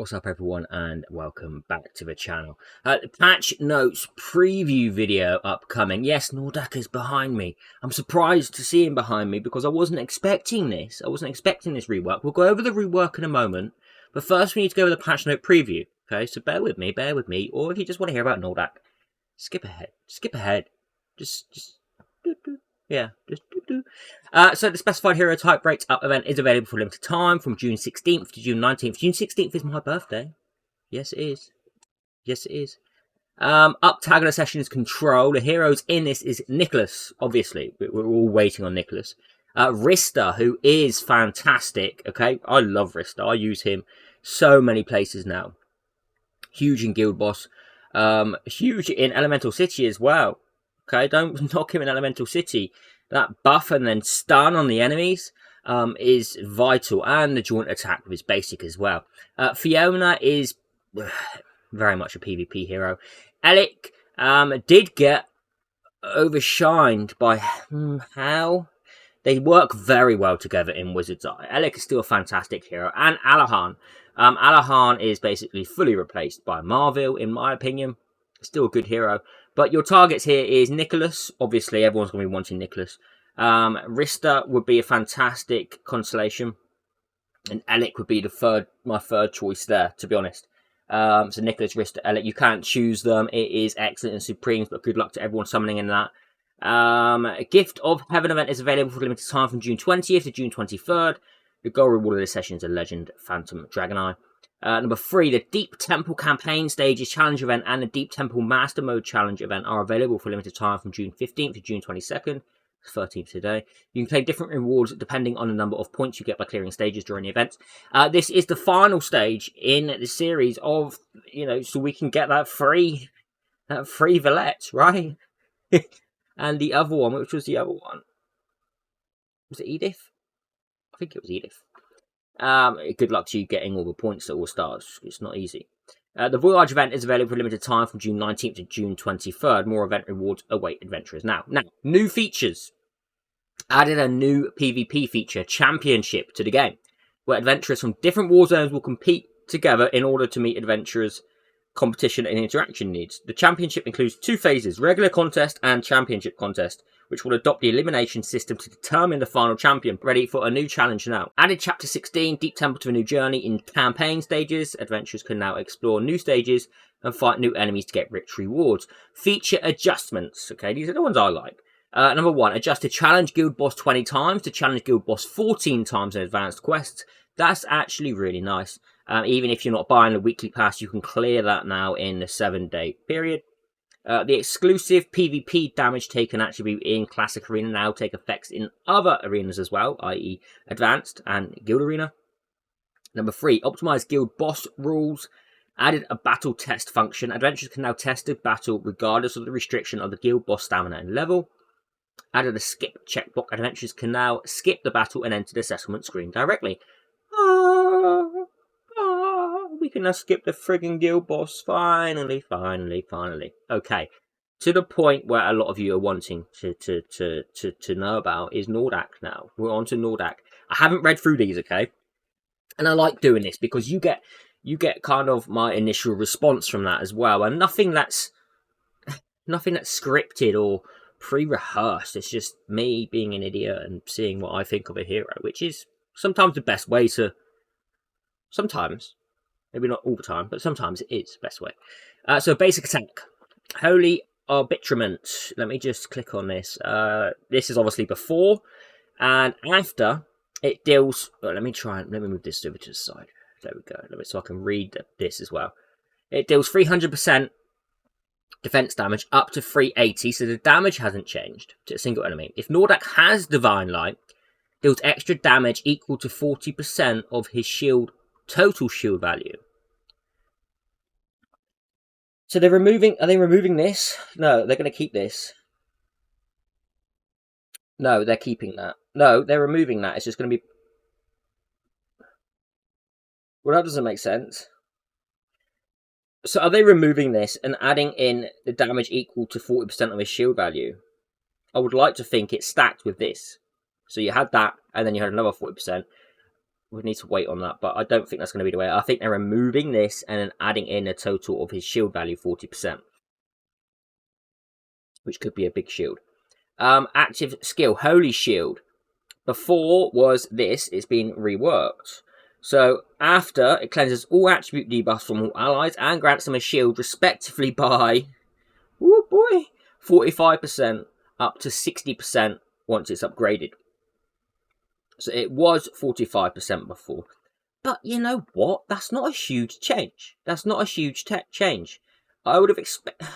What's up everyone and welcome back to the channel. Patch notes preview video upcoming. Yes, Nordak is behind me. I'm surprised to see him behind me because I wasn't expecting this. I wasn't expecting this rework. We'll go over the rework in a moment, but first we need to go over the patch note preview. Okay, so bear with me, or if you just want to hear about Nordak, skip ahead. Just so the specified hero type breaks up event is available for a limited time from June 16th to June 19th. June 16th is my birthday. Yes, it is. Up tag of the session is Control. The heroes in this is Nicholas, obviously. We're all waiting on Nicholas. Rista, who is fantastic. Okay, I love Rista. I use him so many places now. Huge in Guild Boss. Huge in Elemental City as well. Okay, don't knock him in Elemental City. That buff and then stun on the enemies is vital, and the joint attack with his basic as well. Fiona is very much a PvP hero. Alec did get overshined by how they work very well together in Wizard's Eye. Alec is still a fantastic hero, and Alahan. Alahan is basically fully replaced by Marvel, in my opinion. Still a good hero. But your targets here is Nicholas. Obviously, everyone's going to be wanting Nicholas. Rista would be a fantastic constellation. And Alec would be my third choice there, to be honest. So Nicholas, Rista, Alec. You can't choose them. It is excellent and supreme, but good luck to everyone summoning in that. A Gift of Heaven event is available for a limited time from June 20th to June 23rd. The goal reward of this session is a Legend Phantom Dragoneye. Number 3, the Deep Temple Campaign Stages Challenge event and the Deep Temple Master Mode Challenge event are available for a limited time from June 15th to June 22nd. 13th today. You can claim different rewards depending on the number of points you get by clearing stages during the event. This is the final stage in the series of, so we can get that free Valette, right? And the other one, which was the other one? Was it Edith? I think it was Edith. Good luck to you getting all the points that will start. It's not easy. The Voyage event is available for a limited time from June 19th to June 23rd. More event rewards await adventurers now. New features. Added a new PvP feature, Championship, to the game, where adventurers from different war zones will compete together in order to meet adventurers' competition and interaction needs. The Championship includes 2 phases, regular contest and Championship contest, which will adopt the elimination system to determine the final champion. Ready for a new challenge now. Added Chapter 16, Deep Temple to a new journey in campaign stages. Adventurers can now explore new stages and fight new enemies to get rich rewards. Feature adjustments. Okay, these are the ones I like. Number 1, adjust to challenge Guild Boss 20 times to challenge Guild Boss 14 times in advanced quests. That's actually really nice. Even if you're not buying the weekly pass, you can clear that now in the 7-day period. The exclusive PvP damage taken actually in Classic Arena now take effects in other arenas as well, i.e. Advanced and Guild Arena. Number 3, optimize Guild Boss rules. Added a battle test function. Adventurers can now test a battle regardless of the restriction of the Guild Boss stamina and level. Added a skip checkbox. Adventurers can now skip the battle and enter the settlement screen directly. We can now skip the frigging Guild Boss. Finally. Okay. To the point where a lot of you are wanting to know about is Nordak now. We're on to Nordak. I haven't read through these, okay? And I like doing this because you get kind of my initial response from that as well. And nothing that's scripted or pre-rehearsed. It's just me being an idiot and seeing what I think of a hero, which is sometimes the best way to... Sometimes. Maybe not all the time, but sometimes it is the best way. So basic attack. Holy Arbitrament. Let me just click on this. This is obviously before and after it deals... Well, let me move this over to the side. There we go. So I can read this as well. It deals 300% defense damage up to 380, so the damage hasn't changed to a single enemy. If Nordak has Divine Light, deals extra damage equal to 40% of his total shield value. So are they removing this? No, they're going to keep this. No, they're keeping that. No, they're removing that. It's just going to be... Well, that doesn't make sense. So are they removing this and adding in the damage equal to 40% of his shield value? I would like to think it's stacked with this. So you had that, and then you had another 40%. We need to wait on that, but I don't think that's going to be the way. I think they're removing this and then adding in a total of his shield value 40%, which could be a big shield. Active skill, Holy Shield. Before was this, it's been reworked. So after, it cleanses all attribute debuffs from all allies and grants them a shield respectively by, oh boy, 45% up to 60% once it's upgraded. So it was 45% before. But you know what? That's not a huge change. That's not a huge change. I would have expected...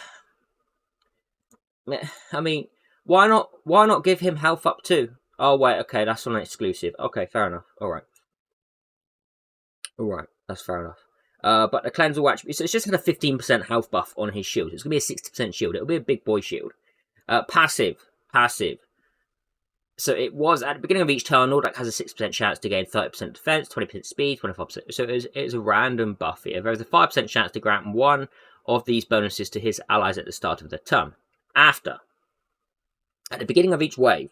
I mean, why not give him health up too? Oh, wait, okay, that's on an exclusive. Okay, fair enough. Alright. Alright, that's fair enough. But the cleanse all attributes, so it's just had a 15% health buff on his shield. It's going to be a 60% shield. It'll be a big boy shield. Passive. So it was, at the beginning of each turn, Nordak has a 6% chance to gain 30% defense, 20% speed, 25%. So it's a random buff here. There is a 5% chance to grant one of these bonuses to his allies at the start of the turn. After, at the beginning of each wave,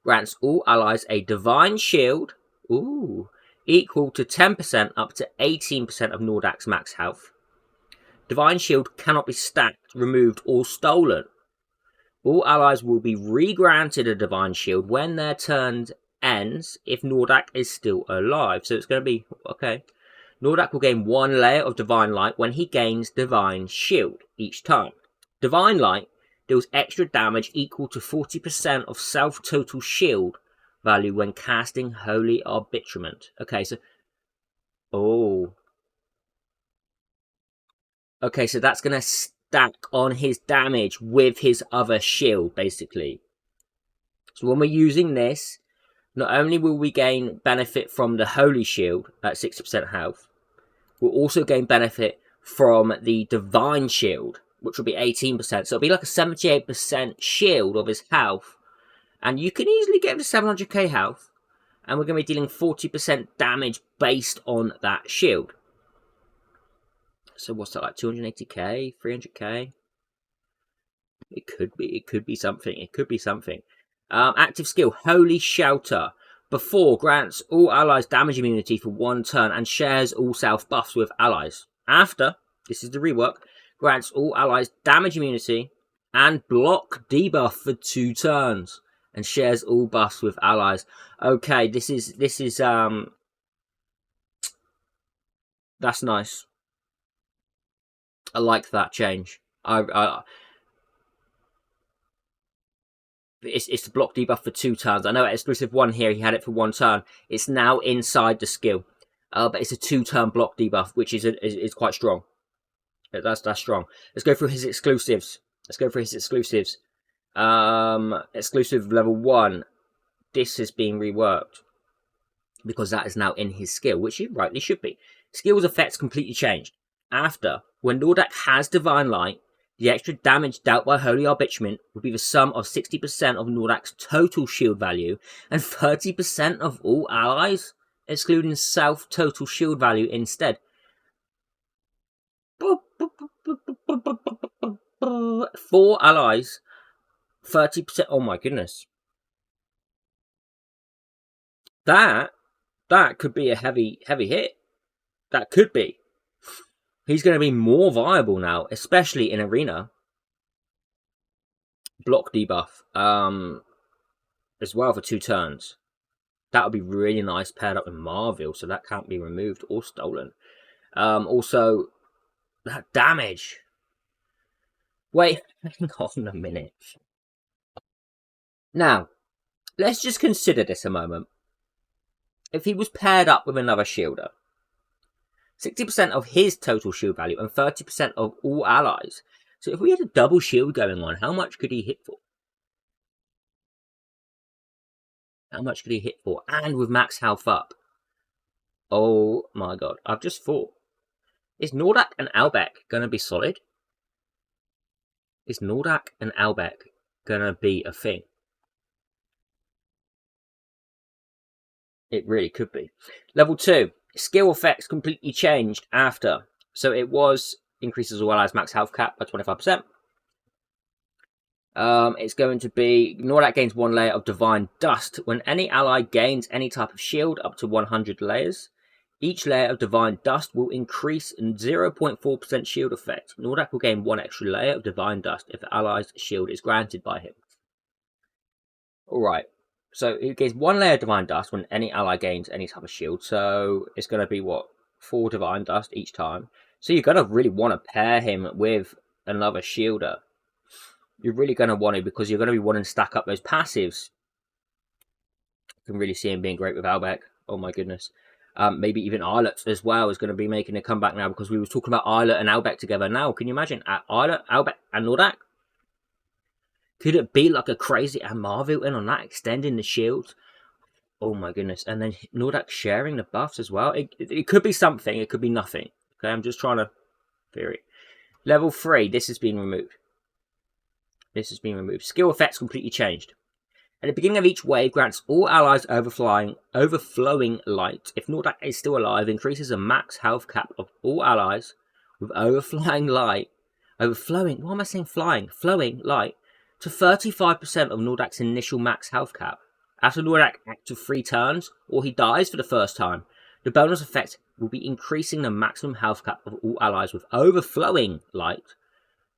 grants all allies a divine shield, equal to 10% up to 18% of Nordak's max health. Divine shield cannot be stacked, removed, or stolen. All allies will be re-granted a divine shield when their turn ends if Nordak is still alive. So it's going to be, okay. Nordak will gain 1 layer of divine light when he gains divine shield each time. Divine light deals extra damage equal to 40% of self-total shield value when casting Holy Arbitrament. Okay, so... Okay, so that's going to stack on his damage with his other shield, basically. So when we're using this, not only will we gain benefit from the Holy Shield at 60% health, we'll also gain benefit from the Divine Shield, which will be 18%. So it'll be like a 78% shield of his health. And you can easily get him to 700k health. And we're going to be dealing 40% damage based on that shield. So what's that, like 280k, 300k? It could be something. Active skill, Holy Shelter. Before, grants all allies damage immunity for 1 turn and shares all self buffs with allies. After, this is the rework, grants all allies damage immunity and block debuff for 2 turns and shares all buffs with allies. Okay, this is that's nice. I like that change. It's the block debuff for 2 turns. I know at exclusive 1 here, he had it for 1 turn. It's now inside the skill. But it's a 2-turn block debuff, which is quite strong. That's strong. Let's go through his exclusives. Exclusive level 1. This is being reworked. Because that is now in his skill, which it rightly should be. Skill's effects completely changed. After, when Nordak has Divine Light, the extra damage dealt by Holy Arbitrament would be the sum of 60% of Nordak's total shield value and 30% of all allies, excluding self-total shield value instead. 4 allies, 30%. Oh my goodness. That could be a heavy hit. That could be. He's going to be more viable now, especially in Arena. Block debuff. As well for 2 turns. That would be really nice paired up with Marvel, so that can't be removed or stolen. Also, that damage. Wait, hang on a minute. Now, let's just consider this a moment. If he was paired up with another shielder, 60% of his total shield value and 30% of all allies. So if we had a double shield going on, how much could he hit for? And with max health up. Oh my god, I've just thought. Is Nordak and Albeck going to be solid? Is Nordak and Albeck going to be a thing? It really could be. Level 2. Skill effects completely changed after. So it was increases all allies max health cap by 25%. It's going to be Nordak gains 1 layer of Divine Dust. When any ally gains any type of shield up to 100 layers, each layer of Divine Dust will increase in 0.4% shield effect. Nordak will gain 1 extra layer of Divine Dust if the ally's shield is granted by him. Alright, so he gains 1 layer of Divine Dust when any ally gains any type of shield. So it's going to be, what, 4 Divine Dust each time. So you're going to really want to pair him with another shielder. You're really going to want to, because you're going to be wanting to stack up those passives. You can really see him being great with Albeck. Oh my goodness. Maybe even Islet as well is going to be making a comeback now, because we were talking about Islet and Albeck together. Now, can you imagine Islet, Albeck, and Nordak? Could it be like a crazy Marvel in on that, extending the shield? Oh my goodness. And then Nordak sharing the buffs as well. It could be something, it could be nothing. Okay, I'm just trying to theory. Level 3, this has been removed. This has been removed. Skill effects completely changed. At the beginning of each wave, grants all allies overflowing light. If Nordak is still alive, increases the max health cap of all allies with overflowing light. Flowing light to 35% of Nordak's initial max health cap. After Nordak active 3 turns, or he dies for the first time, the bonus effect will be increasing the maximum health cap of all allies with overflowing light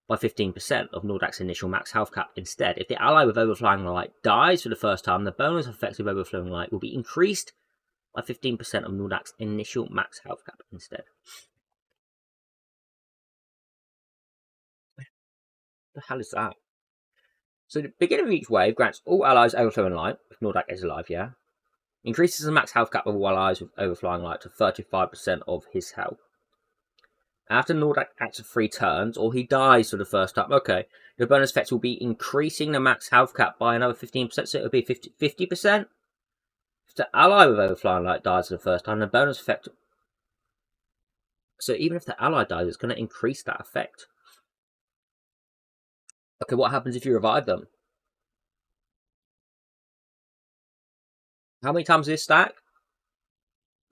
by 15% of Nordak's initial max health cap instead. If the ally with overflowing light dies for the first time, the bonus effect of overflowing light will be increased by 15% of Nordak's initial max health cap instead. What the hell is that? So the beginning of each wave grants all allies overflowing light, if Nordak is alive, yeah? Increases the max health cap of all allies with overflowing light to 35% of his health. After Nordak acts 3 turns, or he dies for the first time, okay, the bonus effect will be increasing the max health cap by another 15%, so it will be 50%. If the ally with overflowing light dies for the first time, the bonus effect... So even if the ally dies, it's going to increase that effect. Okay, what happens if you revive them? How many times does it stack?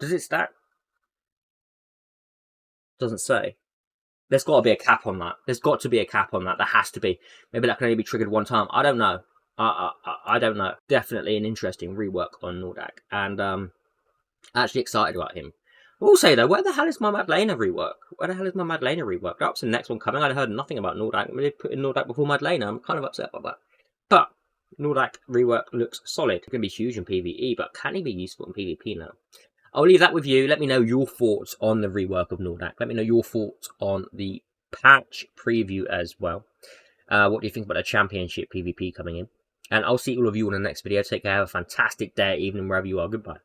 Does it stack? Doesn't say. There's got to be a cap on that. There's got to be a cap on that. There has to be. Maybe that can only be triggered 1 time. I don't know. I don't know. Definitely an interesting rework on Nordak. And actually excited about him. I will say though, where the hell is my Madlena rework? Perhaps the next one coming. I heard nothing about Nordak. We did put in Nordak before Madlena. I'm kind of upset about that. But Nordak rework looks solid. It's going to be huge in PvE, but can he be useful in PvP now? I'll leave that with you. Let me know your thoughts on the rework of Nordak. Let me know your thoughts on the patch preview as well. What do you think about the championship PvP coming in? And I'll see all of you in the next video. Take care. Have a fantastic day, evening, wherever you are. Goodbye.